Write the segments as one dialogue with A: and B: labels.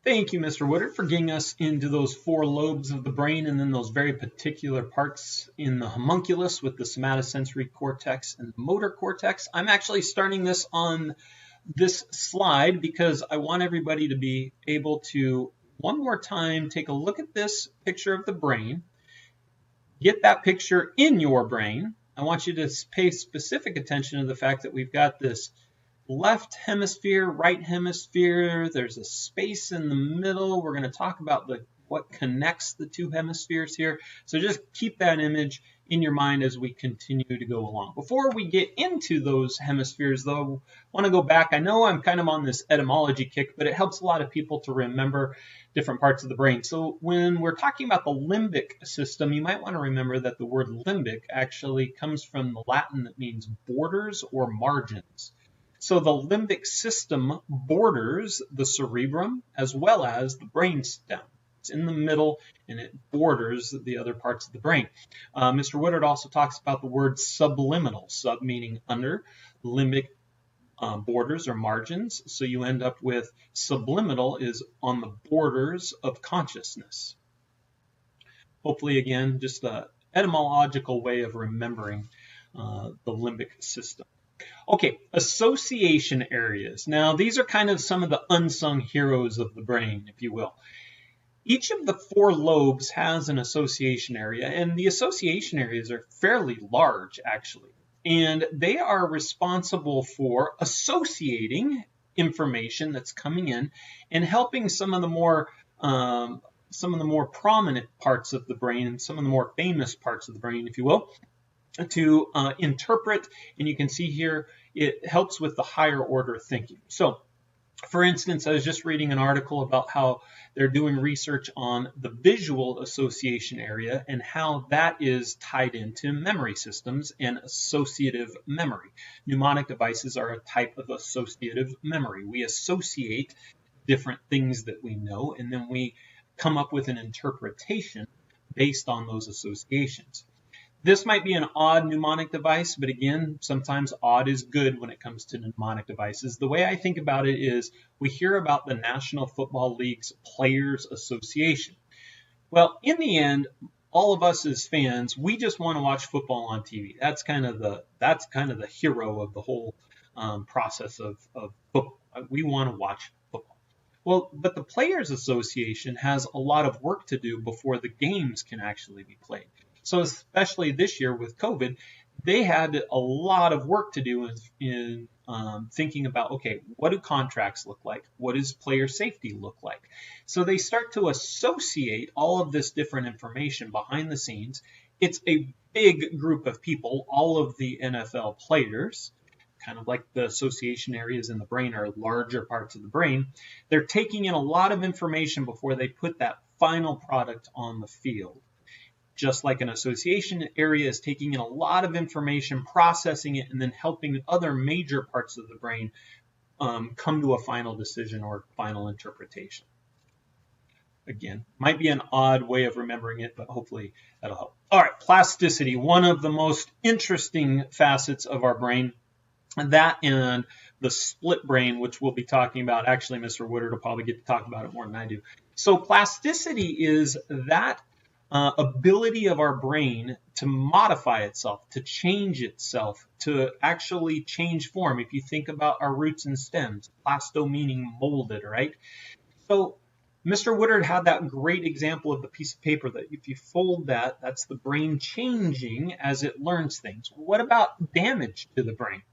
A: Thank you, Mr. Woodard, for getting us into those four lobes of the brain and then those very particular parts in the homunculus with the somatosensory cortex and the motor cortex. I'm actually starting this on this slide because I want everybody to be able to, one more time, take a look at this picture of the brain, get that picture in your brain. I want you to pay specific attention to the fact that we've got this left hemisphere, right hemisphere. There's a space in the middle. We're going to talk about what connects the two hemispheres here. So just keep that image in your mind as we continue to go along. Before we get into those hemispheres, though, I want to go back. I know I'm kind of on this etymology kick, but it helps a lot of people to remember different parts of the brain. So when we're talking about the limbic system, you might want to remember that the word limbic actually comes from the Latin that means borders or margins. So the limbic system borders the cerebrum as well as the brain stem. It's in the middle and it borders the other parts of the brain. Mr. Woodard also talks about the word subliminal, sub meaning under, limbic borders or margins. So you end up with subliminal is on the borders of consciousness. Hopefully, again, just an etymological way of remembering the limbic system. Okay, association areas. Now, these are kind of some of the unsung heroes of the brain, if you will. Each of the four lobes has an association area, and the association areas are fairly large, actually. And they are responsible for associating information that's coming in and helping some of the more prominent parts of the brain and some of the more famous parts of the brain, if you will, to interpret. And you can see here it helps with the higher order thinking. So, for instance, I was just reading an article about how they're doing research on the visual association area and how that is tied into memory systems and associative memory. Mnemonic devices are a type of associative memory. We associate different things that we know, and then we come up with an interpretation based on those associations. This might be an odd mnemonic device, but again, sometimes odd is good when it comes to mnemonic devices. The way I think about it is we hear about the National Football League's Players Association. Well, in the end, all of us as fans, we just want to watch football on TV. That's kind of the hero of the whole process of football. We want to watch football. Well, but the Players Association has a lot of work to do before the games can actually be played. So especially this year with COVID, they had a lot of work to do in thinking about, okay, what do contracts look like? What does player safety look like? So they start to associate all of this different information behind the scenes. It's a big group of people, all of the NFL players, kind of like the association areas in the brain are larger parts of the brain. They're taking in a lot of information before they put that final product on the field. Just like an association area is taking in a lot of information, processing it, and then helping other major parts of the brain come to a final decision or final interpretation. Again, might be an odd way of remembering it, but hopefully that'll help. All right, plasticity, one of the most interesting facets of our brain. That and the split brain, which we'll be talking about. Actually, Mr. Woodard will probably get to talk about it more than I do. So plasticity is that ability of our brain to modify itself, to change itself, to actually change form. If you think about our roots and stems, plasto meaning molded, right? So Mr. Woodard had that great example of the piece of paper that if you fold that, that's the brain changing as it learns things. What about damage to the brain?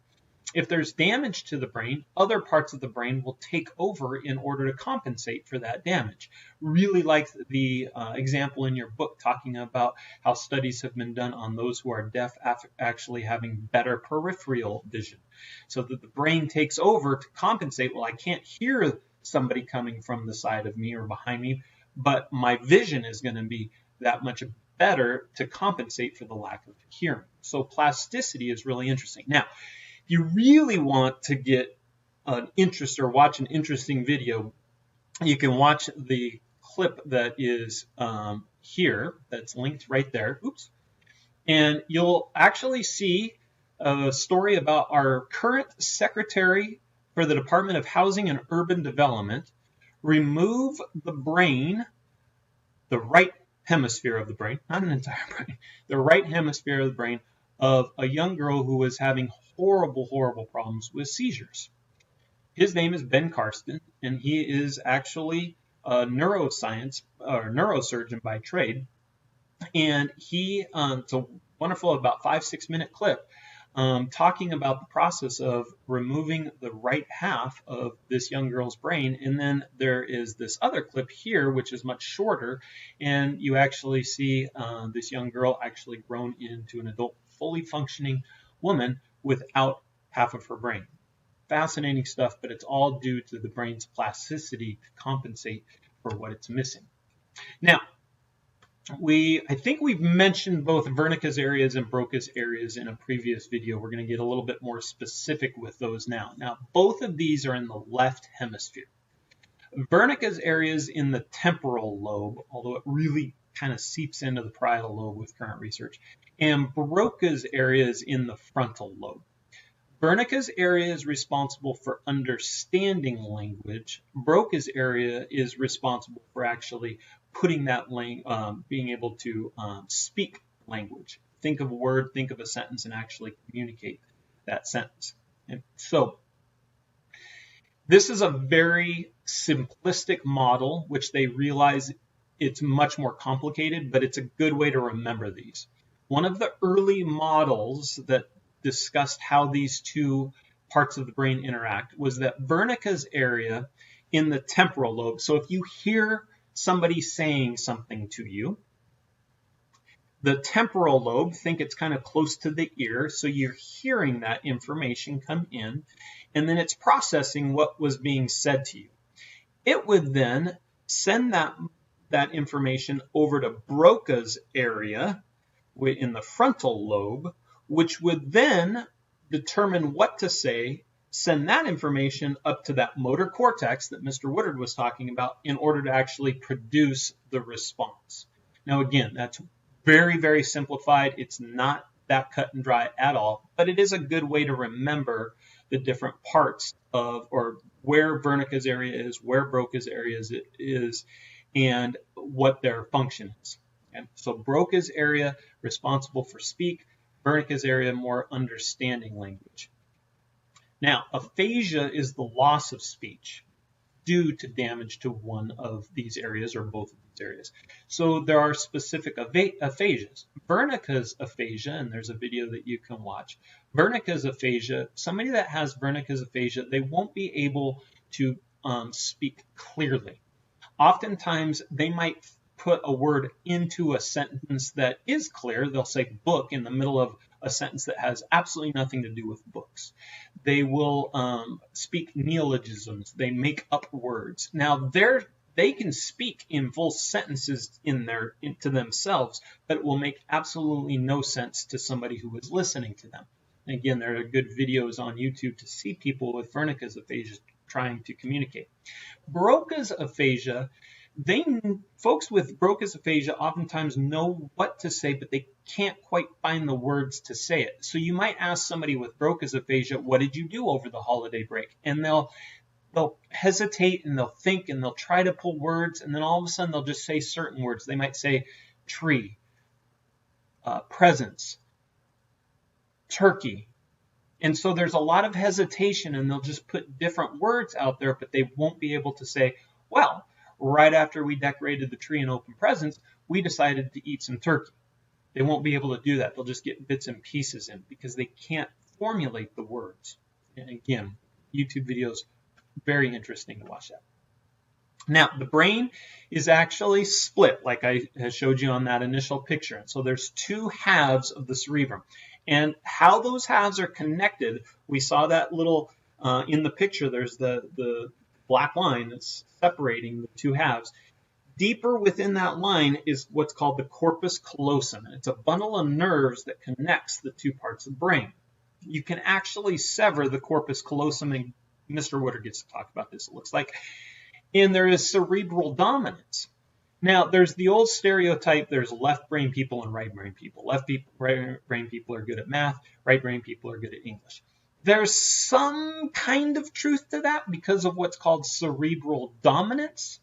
A: If there's damage to the brain, other parts of the brain will take over in order to compensate for that damage. Really like the example in your book talking about how studies have been done on those who are deaf actually having better peripheral vision. So that the brain takes over to compensate. Well, I can't hear somebody coming from the side of me or behind me, but my vision is going to be that much better to compensate for the lack of hearing. So plasticity is really interesting. Now, if you really want to get an interest or watch an interesting video, you can watch the clip that is here, that's linked right there. Oops. And you'll actually see a story about our current Secretary for the Department of Housing and Urban Development, remove the brain, the right hemisphere of the brain, not an entire brain, the right hemisphere of the brain of a young girl who was having horrible, horrible problems with seizures. His name is Ben Karsten, and he is actually a neuroscience or neurosurgeon by trade. And it's a wonderful, about 5-6 minute clip talking about the process of removing the right half of this young girl's brain. And then there is this other clip here, which is much shorter, and you actually see this young girl actually grown into an adult, fully functioning woman without half of her brain. Fascinating stuff, but it's all due to the brain's plasticity to compensate for what it's missing. Now, I think we've mentioned both Wernicke's areas and Broca's areas in a previous video. We're going to get a little bit more specific with those now. Now, both of these are in the left hemisphere. Wernicke's areas in the temporal lobe, although it really kind of seeps into the parietal lobe with current research, and Broca's areas in the frontal lobe. Wernicke's area is responsible for understanding language. Broca's area is responsible for actually putting that being able to speak language. Think of a word, think of a sentence, and actually communicate that sentence. And so this is a very simplistic model, which they realize it's much more complicated, but it's a good way to remember these. One of the early models that discussed how these two parts of the brain interact was that Wernicke's area in the temporal lobe. So if you hear somebody saying something to you, the temporal lobe, think it's kind of close to the ear, so you're hearing that information come in, and then it's processing what was being said to you. It would then send that information over to Broca's area in the frontal lobe, which would then determine what to say, send that information up to that motor cortex that Mr. Woodard was talking about in order to actually produce the response. Now, again, that's very, very simplified. It's not that cut and dry at all, but it is a good way to remember the different parts of, or where Wernicke's area is, where Broca's area is, and what their function is. And so Broca's area responsible for speak, Wernicke's area more understanding language. Now, aphasia is the loss of speech due to damage to one of these areas or both of these areas. So there are specific aphasias. Wernicke's aphasia, and there's a video that you can watch. Wernicke's aphasia, somebody that has Wernicke's aphasia, they won't be able to speak clearly. Oftentimes, they might put a word into a sentence that is clear. They'll say book in the middle of a sentence that has absolutely nothing to do with books. They will speak neologisms. They make up words. Now, they can speak in full sentences to themselves, but it will make absolutely no sense to somebody who is listening to them. And again, there are good videos on YouTube to see people with Wernicke's aphasia trying to communicate. Broca's aphasia, folks with Broca's aphasia oftentimes know what to say, but they can't quite find the words to say it. So you might ask somebody with Broca's aphasia, what did you do over the holiday break? And they'll hesitate and they'll think and they'll try to pull words, and then all of a sudden they'll just say certain words. They might say tree, presents, turkey. And so there's a lot of hesitation, and they'll just put different words out there, but they won't be able to say, well, right after we decorated the tree and opened presents, we decided to eat some turkey. They won't be able to do that. They'll just get bits and pieces in because they can't formulate the words. And again, YouTube videos, very interesting to watch that. Now, the brain is actually split, like I showed you on that initial picture. And so there's two halves of the cerebrum. And how those halves are connected, we saw that little, in the picture, there's the black line that's separating the two halves. Deeper within that line is what's called the corpus callosum. And it's a bundle of nerves that connects the two parts of the brain. You can actually sever the corpus callosum, and Mr. Woodard gets to talk about this, it looks like. And there is cerebral dominance. Now, there's the old stereotype, there's left brain people and right brain people. Right brain people are good at math, right brain people are good at English. There's some kind of truth to that because of what's called cerebral dominance.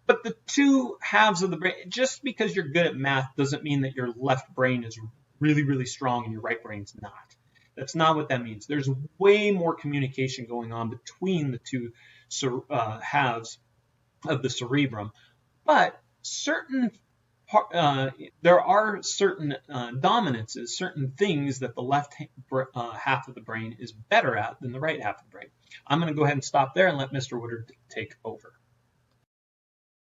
A: But the two halves of the brain, just because you're good at math doesn't mean that your left brain is really, really strong and your right brain's not. That's not what that means. There's way more communication going on between the two halves of the cerebrum. But there are certain dominances, certain things that the left half of the brain is better at than the right half of the brain. I'm going to go ahead and stop there and let Mr. Woodard take over.